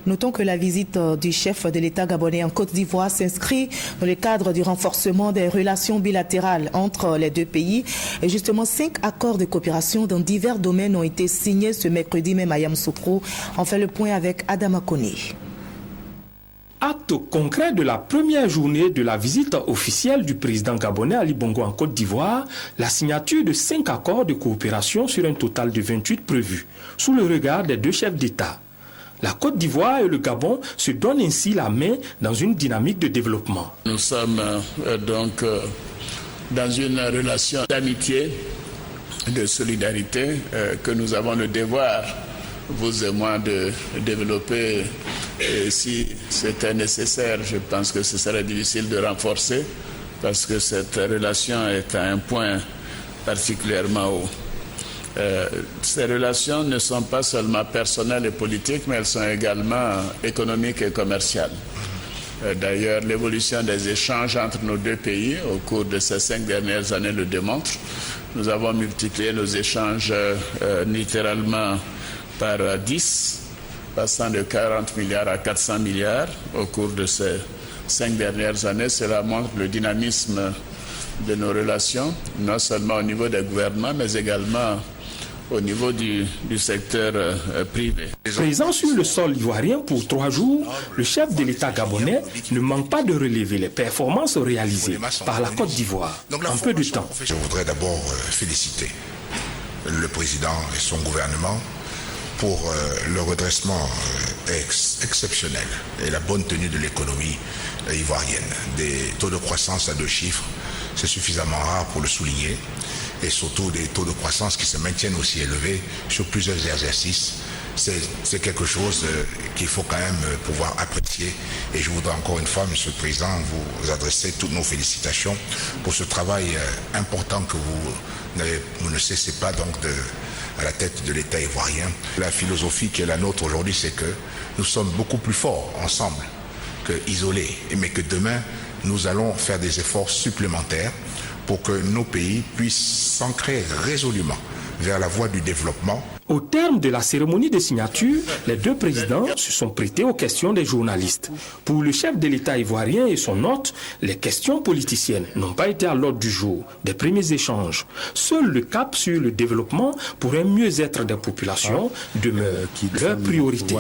Notons que la visite du chef de l'État gabonais en Côte d'Ivoire s'inscrit dans le cadre du renforcement des relations bilatérales entre les deux pays. Et justement, 5 accords de coopération dans divers domaines ont été signés ce mercredi même à Yamoussoukro. On fait le point avec Adama Koné. Acte concret de la première journée de la visite officielle du président gabonais Ali Bongo en Côte d'Ivoire, la signature de 5 accords de coopération sur un total de 28 prévus, sous le regard des 2 chefs d'État. La Côte d'Ivoire et le Gabon se donnent ainsi la main dans une dynamique de développement. Nous sommes donc dans une relation d'amitié, de solidarité que nous avons le devoir, vous et moi, de développer. Et si c'était nécessaire, je pense que ce serait difficile de renforcer parce que cette relation est à un point particulièrement haut. Ces relations ne sont pas seulement personnelles et politiques, mais elles sont également économiques et commerciales. D'ailleurs, l'évolution des échanges entre nos 2 pays au cours de ces 5 dernières années le démontre. Nous avons multiplié nos échanges littéralement par 10, passant de 40 milliards à 400 milliards au cours de ces 5 dernières années. Cela montre le dynamisme de nos relations, non seulement au niveau des gouvernements, mais également au niveau du secteur privé. Présent sur le sol ivoirien pour 3 jours, le chef de l'État gabonais ne manque pas de relever les performances réalisées par la Côte d'Ivoire en peu de temps. Je voudrais d'abord féliciter le président et son gouvernement pour le redressement exceptionnel et la bonne tenue de l'économie ivoirienne. Des taux de croissance à 2 chiffres, c'est suffisamment rare pour le souligner, et surtout des taux de croissance qui se maintiennent aussi élevés sur plusieurs exercices. C'est quelque chose qu'il faut quand même pouvoir apprécier. Et je voudrais encore une fois, Monsieur le Président, vous adresser toutes nos félicitations pour ce travail important que vous ne cessez pas donc à la tête de l'État ivoirien. La philosophie qui est la nôtre aujourd'hui, c'est que nous sommes beaucoup plus forts ensemble qu'isolés, mais que demain, nous allons faire des efforts supplémentaires pour que nos pays puissent s'ancrer résolument vers la voie du développement. Au terme de la cérémonie de signature, les 2 présidents se sont prêtés aux questions des journalistes. Pour le chef de l'État ivoirien et son hôte, les questions politiciennes n'ont pas été à l'ordre du jour des premiers échanges. Seul le cap sur le développement pour un mieux-être des populations demeure leur priorité.